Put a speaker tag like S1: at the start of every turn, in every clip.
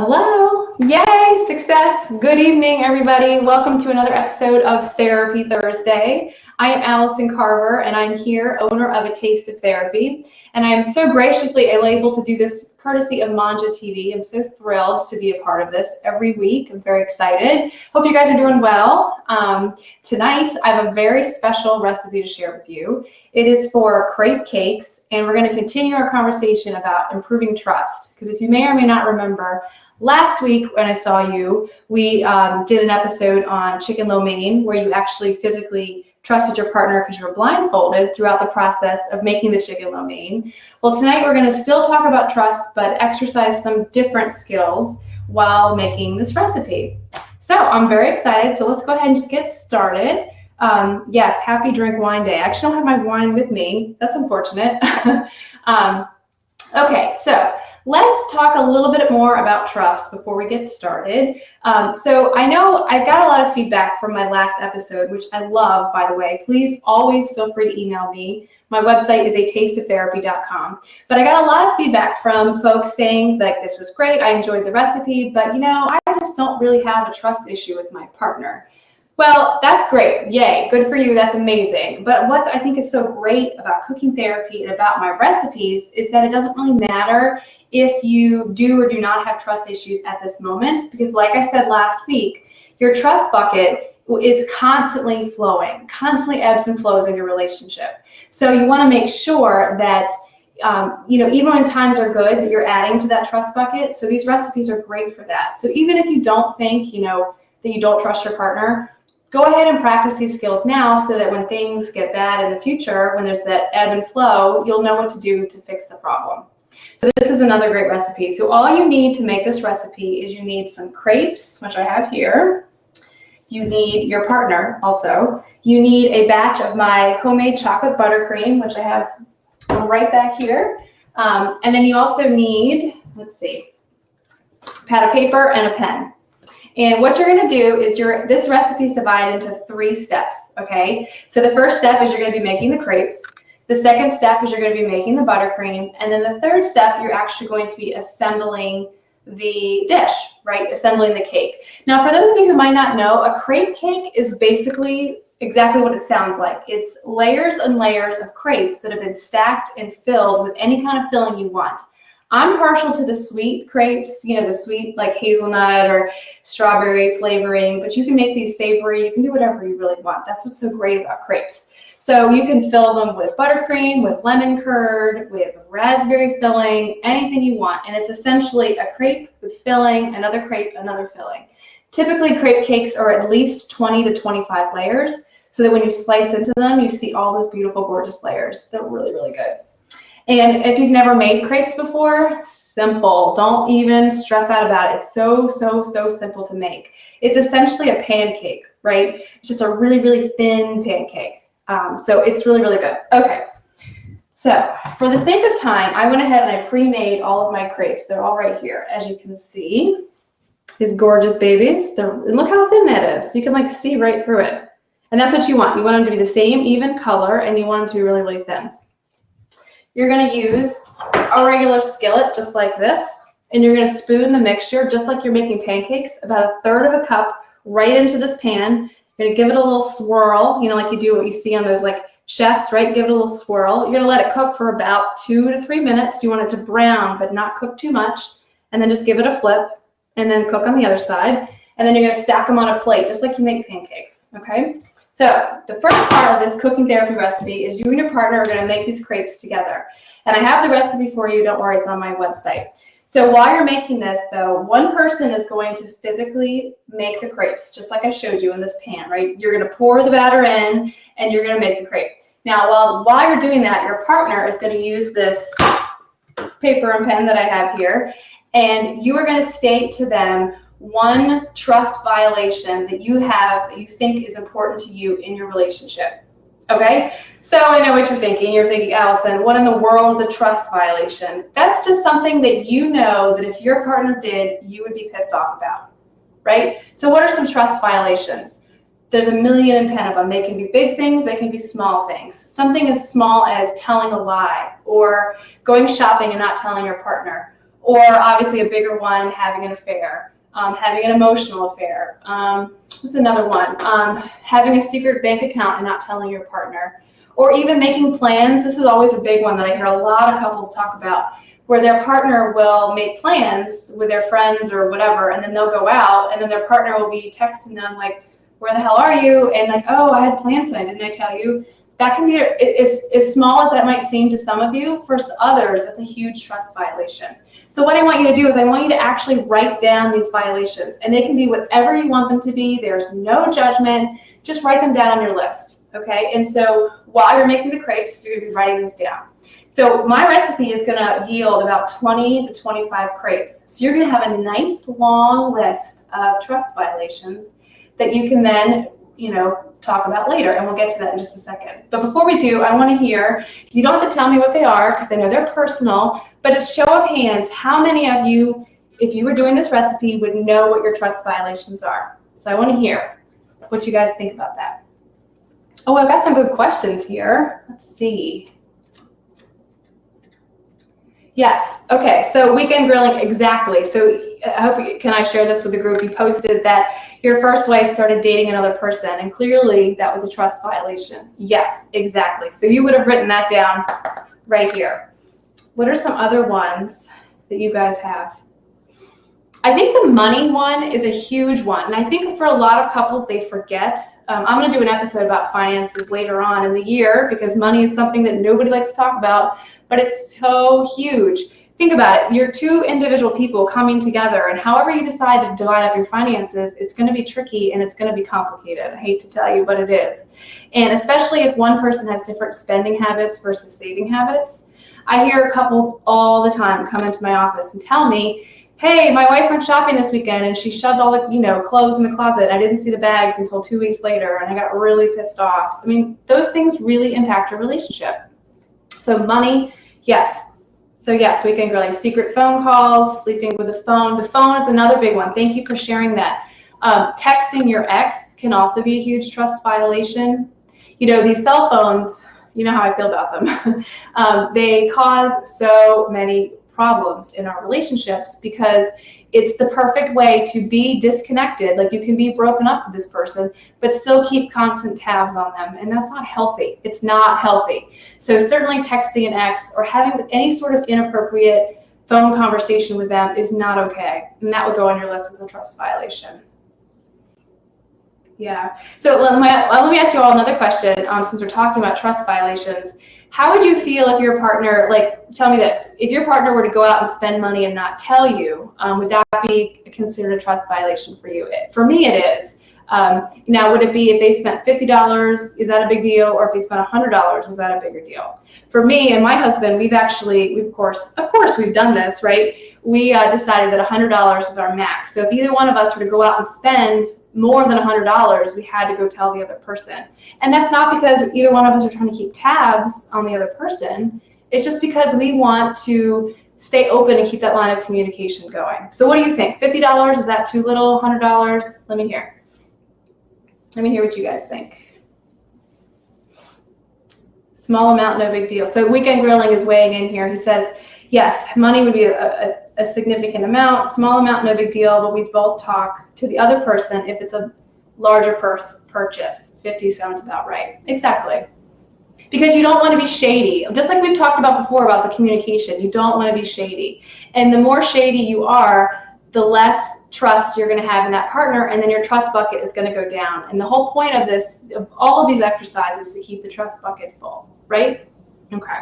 S1: Hello! Yay! Success! Good evening, everybody. Welcome to another episode of Therapy Thursday. I am Allison Carver, and I'm here, owner of A Taste of Therapy. And I am so graciously able to do this courtesy of Manja TV. I'm so thrilled to be a part of this every week. I'm very excited. Hope you guys are doing well. Tonight, I have a very special recipe to share with you. It is for crepe cakes, and we're going to continue our conversation about improving trust. Because if you may or may not remember, last week when I saw you, we did an episode on chicken lo mein, where you actually physically trusted your partner because you were blindfolded throughout the process of making the chicken lo mein. Well, tonight we're going to still talk about trust, but exercise some different skills while making this recipe. So I'm very excited. So let's go ahead and just get started. Yes, happy drink wine day. I actually don't have my wine with me. That's unfortunate. Okay, so let's talk a little bit more about trust before we get started. So I know I got a lot of feedback from my last episode, which I love, by the way. Please always feel free to email me. My website is atasteoftherapy.com. But I got a lot of feedback from folks saying like this was great, I enjoyed the recipe, but you know, I just don't really have a trust issue with my partner. Well, that's great. Yay. Good for you. That's amazing. But what I think is so great about cooking therapy and about my recipes is that it doesn't really matter if you do or do not have trust issues at this moment, because like I said last week, your trust bucket is constantly flowing, constantly ebbs and flows in your relationship. So you want to make sure that even when times are good, that you're adding to that trust bucket. So these recipes are great for that. So even if you don't think, that you don't trust your partner, go ahead and practice these skills now so that when things get bad in the future, when there's that ebb and flow, you'll know what to do to fix the problem. So this is another great recipe. So all you need to make this recipe is you need some crepes, which I have here. You need your partner also. You need a batch of my homemade chocolate buttercream, which I have right back here. And then you also need, a pad of paper and a pen. And what you're going to do is this recipe is divided into 3 steps, okay? So the first step is you're going to be making the crepes. The second step is you're going to be making the buttercream. And then the third step, you're actually going to be assembling the dish, right? Assembling the cake. Now, for those of you who might not know, a crepe cake is basically exactly what it sounds like. It's layers and layers of crepes that have been stacked and filled with any kind of filling you want. I'm partial to the sweet crepes, the sweet like hazelnut or strawberry flavoring, but you can make these savory, you can do whatever you really want. That's what's so great about crepes. So you can fill them with buttercream, with lemon curd, with raspberry filling, anything you want. And it's essentially a crepe with filling, another crepe, another filling. Typically crepe cakes are at least 20 to 25 layers, so that when you slice into them, you see all those beautiful, gorgeous layers. They're really, really good. And if you've never made crepes before, simple. Don't even stress out about it. It's so, so, so simple to make. It's essentially a pancake, right? It's just a really, really thin pancake. So it's really, really good. Okay. So for the sake of time, I went ahead and I pre-made all of my crepes. They're all right here. As you can see, these gorgeous babies. And look how thin that is. You can see right through it. And that's what you want. You want them to be the same even color, and you want them to be really, really thin. You're going to use a regular skillet just like this, and you're going to spoon the mixture just like you're making pancakes, about 1/3 of a cup right into this pan. You're going to give it a little swirl, like you do what you see on those chefs, right? Give it a little swirl. You're going to let it cook for about 2 to 3 minutes. You want it to brown but not cook too much, and then just give it a flip and then cook on the other side. And then you're going to stack them on a plate just like you make pancakes, okay? So the first part of this cooking therapy recipe is you and your partner are going to make these crepes together. And I have the recipe for you. Don't worry, it's on my website. So while you're making this, though, one person is going to physically make the crepes, just like I showed you in this pan, right? You're going to pour the batter in, and you're going to make the crepe. Now, while you're doing that, your partner is going to use this paper and pen that I have here, and you are going to state to them one trust violation that you have that you think is important to you in your relationship. Okay? So I know what you're thinking. You're thinking, Allison, what in the world is a trust violation? That's just something that you know that if your partner did, you would be pissed off about, right? So what are some trust violations? There's 1,000,010 of them. They can be big things, they can be small things. Something as small as telling a lie, or going shopping and not telling your partner, Or obviously a bigger one, having an affair, having an emotional affair. What's another one? Having a secret bank account and not telling your partner. Or even making plans. This is always a big one that I hear a lot of couples talk about, where their partner will make plans with their friends or whatever, and then they'll go out, and then their partner will be texting them like, where the hell are you? And like, oh, I had plans tonight, didn't I tell you? That can be, as small as that might seem to some of you, for others, that's a huge trust violation. So what I want you to do is I want you to actually write down these violations, and they can be whatever you want them to be. There's no judgment. Just write them down on your list, okay? And so while you're making the crepes, you're going to be writing these down. So my recipe is going to yield about 20 to 25 crepes. So you're going to have a nice long list of trust violations that you can then, talk about later, and we'll get to that in just a second. But before we do, I want to hear, you don't have to tell me what they are because I know they're personal, but just show of hands, how many of you, if you were doing this recipe, would know what your trust violations are? So I want to hear what you guys think about that. Oh, I've got some good questions here. Let's see. Yes, okay, so weekend grilling, exactly. So I hope, can I share this with the group? You posted that your first wife started dating another person, and clearly that was a trust violation. Yes, exactly. So you would have written that down right here. What are some other ones that you guys have? I think the money one is a huge one, and I think for a lot of couples, they forget. I'm going to do an episode about finances later on in the year because money is something that nobody likes to talk about, but it's so huge. Think about it. You're two individual people coming together, and however you decide to divide up your finances, it's going to be tricky and it's going to be complicated. I hate to tell you, but it is. And especially if one person has different spending habits versus saving habits. I hear couples all the time come into my office and tell me, hey, my wife went shopping this weekend and she shoved all the clothes in the closet. I didn't see the bags until 2 weeks later and I got really pissed off. I mean, those things really impact your relationship. So money, yes. So yes, weekend grilling, secret phone calls, sleeping with the phone. The phone is another big one. Thank you for sharing that. Texting your ex can also be a huge trust violation. These cell phones, you know how I feel about them. They cause so many problems in our relationships because it's the perfect way to be disconnected. Like, you can be broken up with this person, but still keep constant tabs on them. And that's not healthy. It's not healthy. So certainly texting an ex or having any sort of inappropriate phone conversation with them is not okay. And that would go on your list as a trust violation. Yeah. So let me ask you all another question, since we're talking about trust violations. How would you feel if your partner, tell me this, if your partner were to go out and spend money and not tell you, would that be considered a trust violation for you? For me, it is. Now, would it be if they spent $50, is that a big deal? Or if they spent $100, is that a bigger deal? For me and my husband, we've of course we've done this, right? We decided that $100 was our max. So if either one of us were to go out and spend more than $100, we had to go tell the other person. And that's not because either one of us are trying to keep tabs on the other person. It's just because we want to stay open and keep that line of communication going. So what do you think? $50, is that too little? $100? Let me hear. Let me hear what you guys think. Small amount, no big deal. So weekend grilling is weighing in here. He says, yes, money would be a significant amount. Small amount, no big deal, but we both talk to the other person if it's a larger purchase. 50 sounds about right. Exactly. Because you don't want to be shady. Just like we've talked about before about the communication, you don't want to be shady. And the more shady you are, the less trust you're going to have in that partner, and then your trust bucket is going to go down. And the whole point of all of these exercises is to keep the trust bucket full, right? Okay.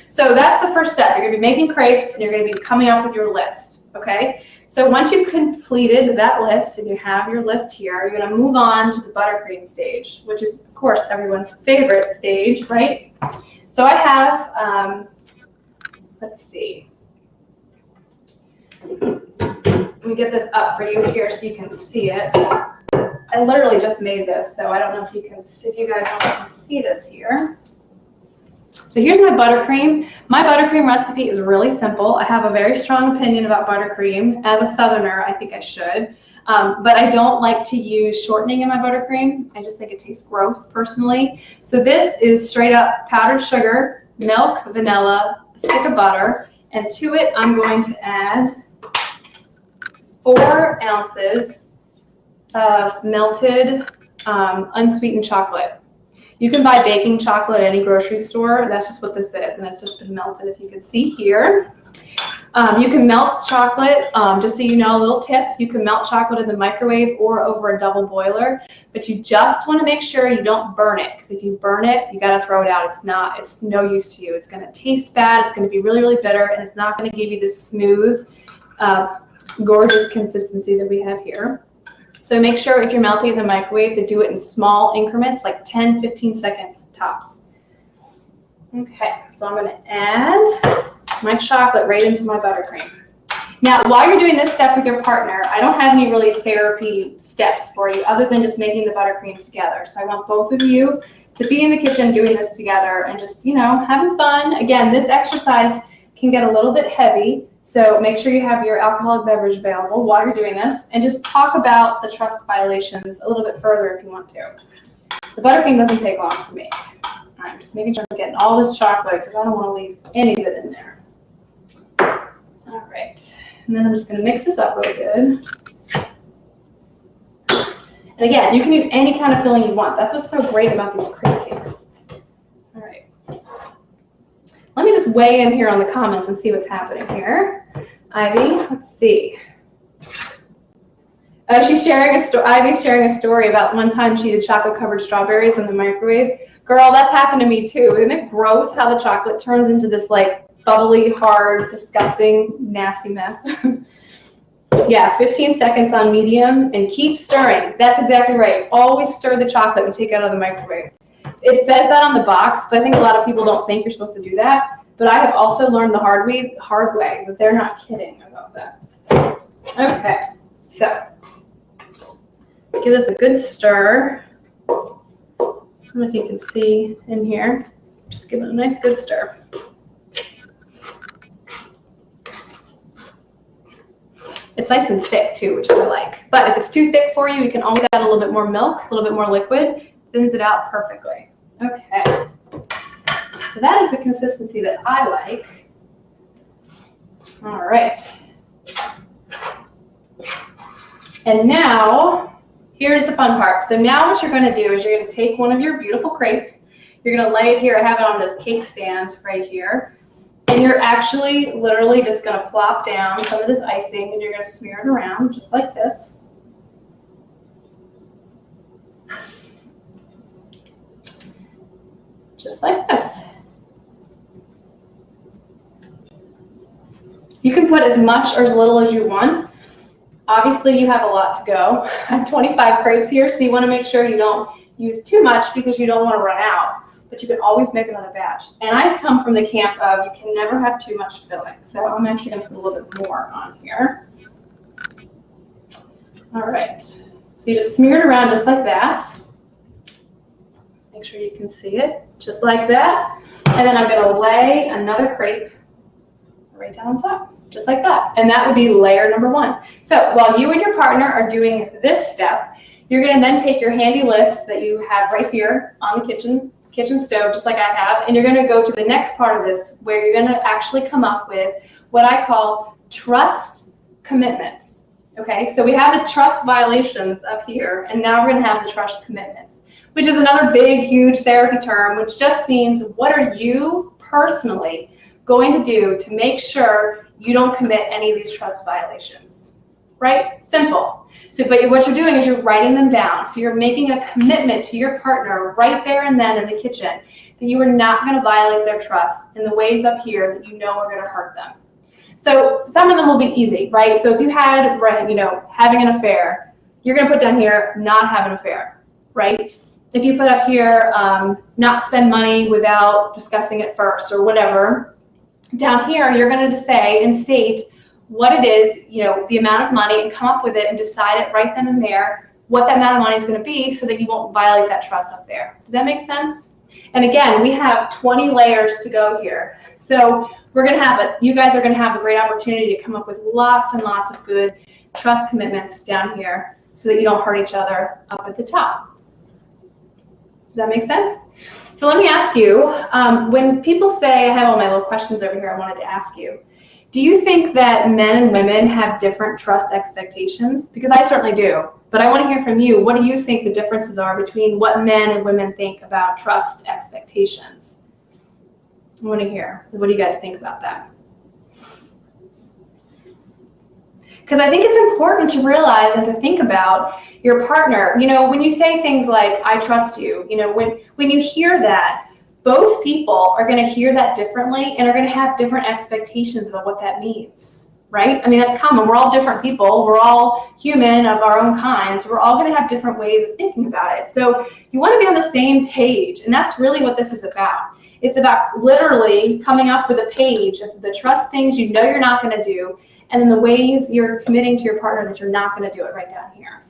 S1: So that's the first step. You're going to be making crepes, and you're going to be coming up with your list, okay? So once you've completed that list, and you have your list here, you're going to move on to the buttercream stage, which is, of course, everyone's favorite stage, right? So I have, let's see. Let me get this up for you here so you can see it. I literally just made this, so I don't know if you guys can see this here. So here's my buttercream. My buttercream recipe is really simple. I have a very strong opinion about buttercream. As a Southerner, I think I should. But I don't like to use shortening in my buttercream. I just think it tastes gross, personally. So this is straight up powdered sugar, milk, vanilla, a stick of butter, And to it, I'm going to add 4 ounces of melted unsweetened chocolate. You can buy baking chocolate at any grocery store. That's just what this is, and it's just been melted, if you can see here. You can melt chocolate, just so you know, a little tip, you can melt chocolate in the microwave or over a double boiler, but you just want to make sure you don't burn it, because if you burn it, you got to throw it out. It's no use to you. It's going to taste bad, it's going to be really, really bitter, and it's not going to give you this smooth, gorgeous consistency that we have here. So make sure if you're melting in the microwave to do it in small increments, like 10, 15 seconds tops. Okay, so I'm going to add my chocolate right into my buttercream. Now, while you're doing this step with your partner, I don't have any really therapy steps for you other than just making the buttercream together. So I want both of you to be in the kitchen doing this together and just, you know, having fun. Again, this exercise can get a little bit heavy, so make sure you have your alcoholic beverage available while you're doing this, and just talk about the trust violations a little bit further if you want to. The buttercream doesn't take long to make. All right, just making sure I'm getting all this chocolate because I don't want to leave any of it in there. All right, and then I'm just going to mix this up really good. And again, you can use any kind of filling you want. That's what's so great about these crepe cakes. All right. Let me just weigh in here on the comments and see what's happening here. Ivy, let's see. Oh, she's sharing a story. Ivy's sharing a story about one time she did chocolate-covered strawberries in the microwave. Girl, that's happened to me too. Isn't it gross how the chocolate turns into this like bubbly, hard, disgusting, nasty mess? Yeah, 15 seconds on medium and keep stirring. That's exactly right. Always stir the chocolate and take it out of the microwave. It says that on the box, but I think a lot of people don't think you're supposed to do that. But I have also learned the hard way that they're not kidding about that. Okay, so give this a good stir. I don't know if you can see in here. Just give it a nice good stir. It's nice and thick too, which I like. But if it's too thick for you, you can always add a little bit more milk, a little bit more liquid. Thins it out perfectly. Okay. So that is the consistency that I like. All right. And now, here's the fun part. So now what you're going to do is you're going to take one of your beautiful crepes. You're going to lay it here. I have it on this cake stand right here. And you're actually literally just going to plop down some of this icing and you're going to smear it around just like this. Just like this. You can put as much or as little as you want. Obviously, you have a lot to go. I have 25 crepes here, so you want to make sure you don't use too much because you don't want to run out. But you can always make another batch. And I come from the camp of you can never have too much filling. So I'm actually going to put a little bit more on here. All right. So you just smear it around just like that. Make sure you can see it, just like that. And then I'm going to lay another crepe right down on top, just like that. And that would be layer number 1. So while you and your partner are doing this step, you're going to then take your handy list that you have right here on the kitchen stove, just like I have, and you're going to go to the next part of this where you're going to actually come up with what I call trust commitments. Okay, so we have the trust violations up here, and now we're going to have the trust commitments, which is another big, huge therapy term, which just means what are you personally going to do to make sure you don't commit any of these trust violations, right? Simple. So, but what you're doing is you're writing them down. So you're making a commitment to your partner right there and then in the kitchen that you are not going to violate their trust in the ways up here that you know are going to hurt them. So some of them will be easy, right? So if you had, you know, having an affair, you're going to put down here, not have an affair, right? If you put up here, not spend money without discussing it first or whatever, down here you're going to say and state what it is, you know, the amount of money, and come up with it and decide it right then and there what that amount of money is going to be so that you won't violate that trust up there. Does that make sense? And again, we have 20 layers to go here. So we're going to have it. You guys are going to have a great opportunity to come up with lots and lots of good trust commitments down here so that you don't hurt each other up at the top. Does that make sense? So let me ask you, when people say, I have all my little questions over here I wanted to ask you, Do you think that men and women have different trust expectations? Because I certainly do. But I want to hear from you. What do you think the differences are between what men and women think about trust expectations? I want to hear. What do you guys think about that? Because I think it's important to realize and to think about your partner. You know, when you say things like, I trust you, you know, when you hear that, both people are going to hear that differently and are going to have different expectations about what that means, right? I mean, that's common. We're all different people. We're all human of our own kinds. We're all going to have different ways of thinking about it. So you want to be on the same page, and that's really what this is about. It's about literally coming up with a page of the trust things you know you're not going to do, and then the ways you're committing to your partner that you're not going to do it right down here.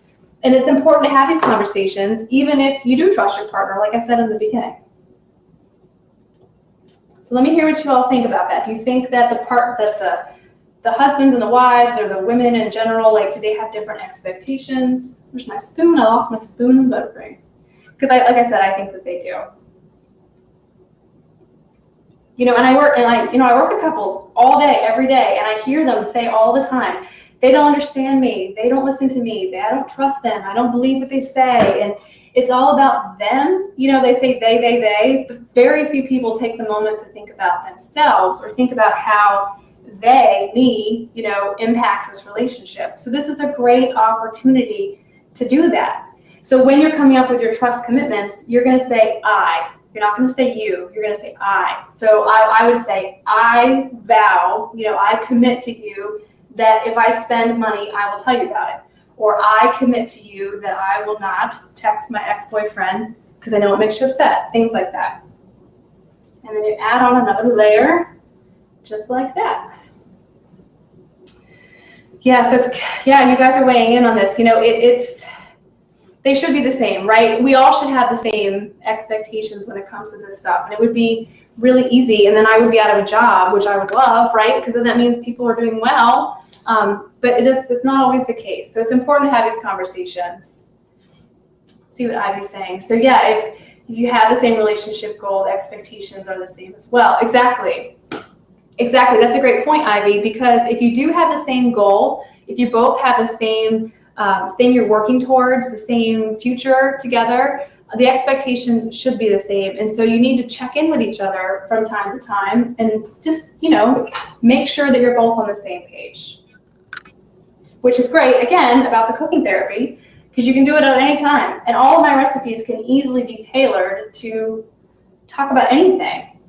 S1: And it's important to have these conversations, even if you do trust your partner, like I said in the beginning. So let me hear what you all think about that. Do you think that the husbands and the wives, or the women in general, like, do they have different expectations? Where's my spoon? I lost my spoon and buttercream. Because like I said, I think that they do. You know, and I work with couples all day, every day, and I hear them say all the time, they don't understand me, they don't listen to me, I don't trust them, I don't believe what they say, and it's all about them. You know, they say they, but very few people take the moment to think about themselves or think about how me, you know, impacts this relationship. So this is a great opportunity to do that. So when you're coming up with your trust commitments, you're going to say I. You're not going to say you. You're going to say I. So I would say, I vow, you know, I commit to you that if I spend money, I will tell you about it. Or I commit to you that I will not text my ex-boyfriend because I know it makes you upset. Things like that. And then you add on another layer, just like that. Yeah, so yeah, you guys are weighing in on this. You know, they should be the same, right? We all should have the same expectations when it comes to this stuff. And it would be really easy, and then I would be out of a job, which I would love, right? Because then that means people are doing well. But it's not always the case. So it's important to have these conversations. See what Ivy's saying. So yeah, if you have the same relationship goal, the expectations are the same as well. Exactly. Exactly. That's a great point, Ivy, because if you do have the same goal, if you both have the same thing you're working towards, the same future together, the expectations should be the same. And so you need to check in with each other from time to time and just, you know, make sure that you're both on the same page. Which is great, again, about the cooking therapy, because you can do it at any time. And all of my recipes can easily be tailored to talk about anything.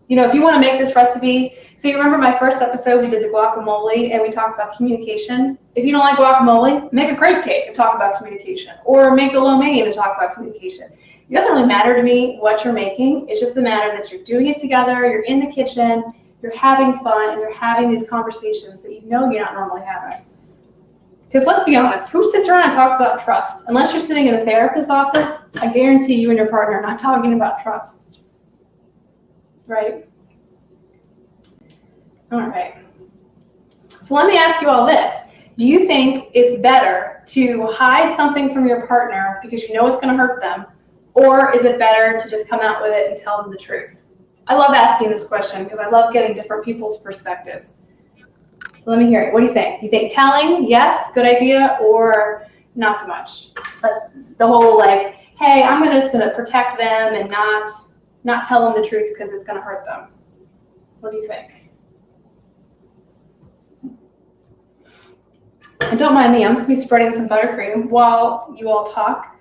S1: You know, if you want to make this recipe, so you remember my first episode, we did the guacamole and we talked about communication. If you don't like guacamole, make a crepe cake and talk about communication. Or make a lo mein and talk about communication. It doesn't really matter to me what you're making. It's just a matter that you're doing it together, you're in the kitchen, you're having fun, and you're having these conversations that you know you're not normally having. Because let's be honest, who sits around and talks about trust? Unless you're sitting in a therapist's office, I guarantee you and your partner are not talking about trust. Right? All right. So let me ask you all this. Do you think it's better to hide something from your partner because you know it's going to hurt them, or is it better to just come out with it and tell them the truth? I love asking this question because I love getting different people's perspectives. So let me hear it. What do you think? You think telling, yes, good idea, or not so much? That's the whole like, hey, I'm just going to protect them and not tell them the truth because it's going to hurt them. What do you think? And don't mind me, I'm just going to be spreading some buttercream while you all talk.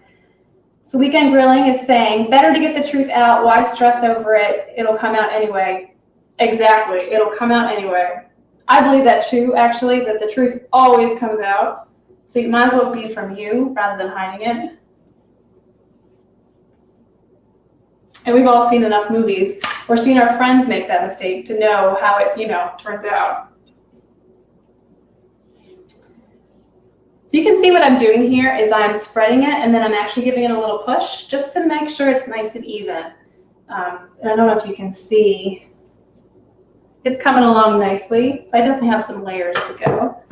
S1: So Weekend Grilling is saying, better to get the truth out. Why stress over it? It'll come out anyway. Exactly. It'll come out anyway. I believe that too, actually, that the truth always comes out. So it might as well be from you rather than hiding it. And we've all seen enough movies or seen our friends make that mistake to know how it, you know, turns out. So you can see what I'm doing here is I'm spreading it and then I'm actually giving it a little push just to make sure it's nice and even. And I don't know if you can see. It's coming along nicely. I definitely have some layers to go.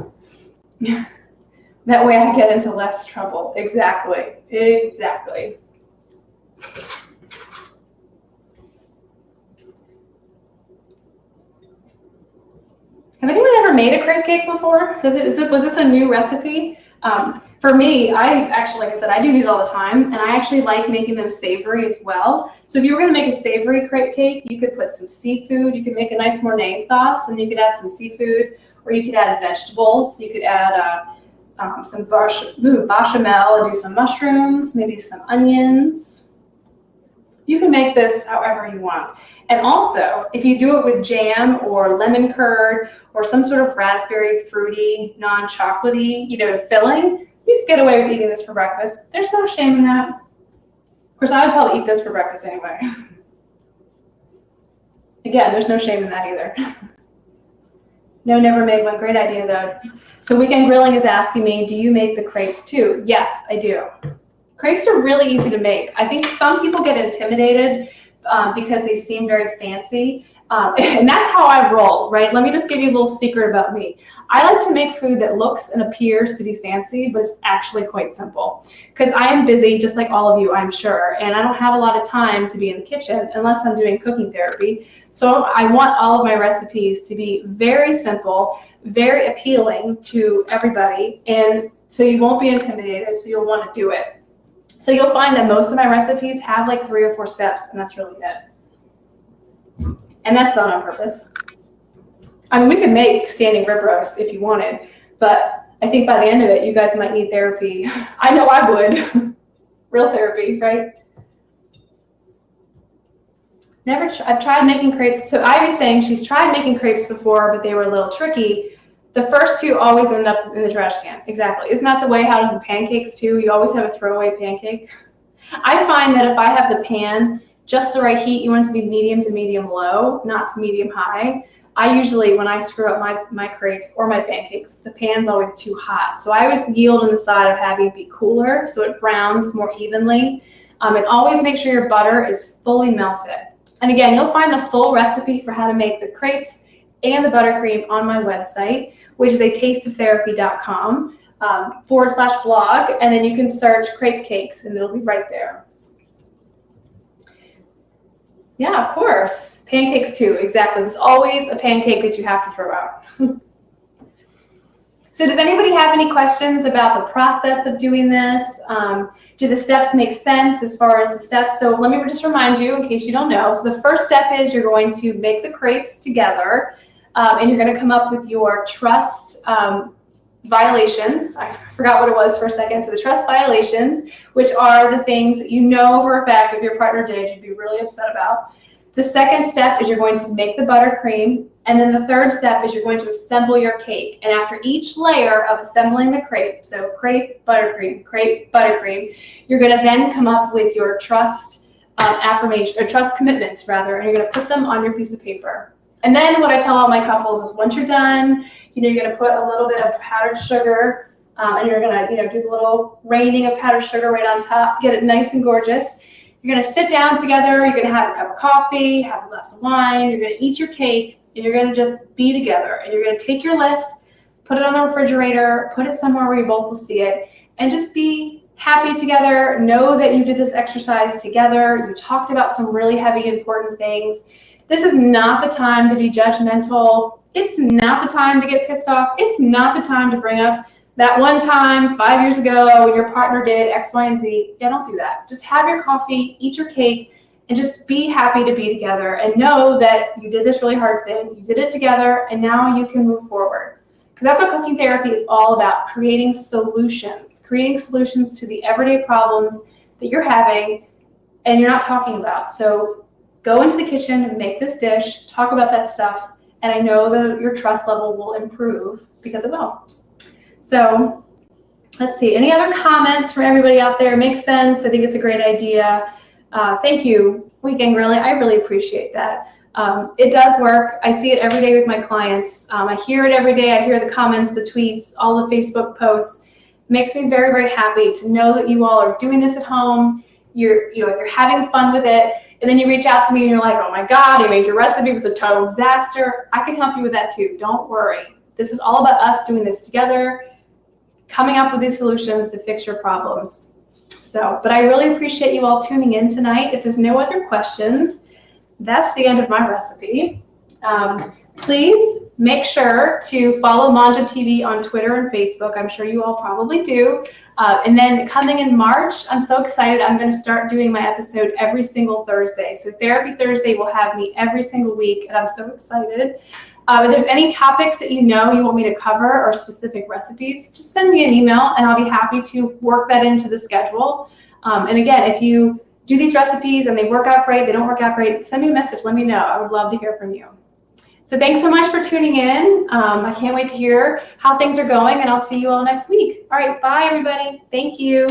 S1: That way I get into less trouble. Exactly. Exactly. Have anyone ever made a crepe cake before? Was this a new recipe? For me, I actually, like I said, I do these all the time, and I actually like making them savory as well. So if you were going to make a savory crepe cake, you could put some seafood. You could make a nice Mornay sauce, and you could add some seafood, or you could add vegetables. You could add some bechamel and do some mushrooms, maybe some onions. You can make this however you want. And also, if you do it with jam or lemon curd or some sort of raspberry fruity, non-chocolatey, filling, you could get away with eating this for breakfast. There's no shame in that. Of course, I would probably eat this for breakfast anyway. Again, there's no shame in that either. No, never made one. Great idea, though. So Weekend Grilling is asking me, do you make the crepes too? Yes, I do. Crepes are really easy to make. I think some people get intimidated because they seem very fancy. And that's how I roll, right? Let me just give you a little secret about me. I like to make food that looks and appears to be fancy, but it's actually quite simple. Because I am busy, just like all of you, I'm sure, and I don't have a lot of time to be in the kitchen unless I'm doing cooking therapy. So I want all of my recipes to be very simple, very appealing to everybody, and so you won't be intimidated, so you'll want to do it. So you'll find that most of my recipes have like 3 or 4 steps, and that's really it. And that's done on purpose. I mean, we could make standing rib roast if you wanted, but I think by the end of it, you guys might need therapy. I know I would. Real therapy, right? I've tried making crepes. So Ivy's saying she's tried making crepes before, but they were a little tricky. The first 2 always end up in the trash can. Exactly. Isn't that the way how does the pancakes too? You always have a throwaway pancake. I find that if I have the pan just the right heat, you want it to be medium to medium low, not to medium high. I usually, when I screw up my crepes or my pancakes, the pan's always too hot. So I always yield on the side of having it be cooler so it browns more evenly. And always make sure your butter is fully melted. And again, you'll find the full recipe for how to make the crepes and the buttercream on my website, which is tasteoftherapy.com /blog, and then you can search crepe cakes and it'll be right there. Yeah, of course. Pancakes too, exactly. There's always a pancake that you have to throw out. So does anybody have any questions about the process of doing this? Do the steps make sense as far as the steps? So let me just remind you, in case you don't know. So the first step is you're going to make the crepes together, and you're going to come up with your trust violations. I forgot what it was for a second. So the trust violations, which are the things that you know for a fact if your partner did, you'd be really upset about. The second step is you're going to make the buttercream, and then the third step is you're going to assemble your cake. And after each layer of assembling the crepe, so crepe, buttercream, you're going to then come up with your trust affirmation, or trust commitments rather, and you're going to put them on your piece of paper. And then what I tell all my couples is once you're done, you're going to put a little bit of powdered sugar, and you're going to do the little raining of powdered sugar right on top, get it nice and gorgeous. You're going to sit down together, you're going to have a cup of coffee, have a glass of wine, you're going to eat your cake, and you're going to just be together. And you're going to take your list, put it on the refrigerator, put it somewhere where you both will see it, and just be happy together. Know that you did this exercise together. You talked about some really heavy, important things. This is not the time to be judgmental. It's not the time to get pissed off. It's not the time to bring up that one time 5 years ago when your partner did X, Y, and Z. Yeah, don't do that. Just have your coffee, eat your cake, and just be happy to be together and know that you did this really hard thing. You did it together, and now you can move forward. Because that's what cooking therapy is all about, creating solutions to the everyday problems that you're having and you're not talking about. So go into the kitchen and make this dish, talk about that stuff, and I know that your trust level will improve because it will. So let's see, any other comments from everybody out there? Makes sense. I think it's a great idea. Thank you, Weekend Grilling. I really appreciate that. It does work. I see it every day with my clients. I hear it every day. I hear the comments, the tweets, all the Facebook posts. It makes me very, very happy to know that you all are doing this at home. You're having fun with it. And then you reach out to me and you're like, oh my God, you made your recipe. It was a total disaster. I can help you with that too. Don't worry. This is all about us doing this together, coming up with these solutions to fix your problems. So, but I really appreciate you all tuning in tonight. If there's no other questions, that's the end of my recipe. Please Make sure to follow Manja TV on Twitter and Facebook. I'm sure you all probably do. And then coming in March, I'm so excited. I'm going to start doing my episode every single Thursday. So Therapy Thursday will have me every single week, and I'm so excited. If there's any topics that you want me to cover or specific recipes, just send me an email, and I'll be happy to work that into the schedule. And again, if you do these recipes and they work out great, they don't work out great, send me a message. Let me know. I would love to hear from you. So thanks so much for tuning in. I can't wait to hear how things are going, and I'll see you all next week. All right, bye, everybody. Thank you.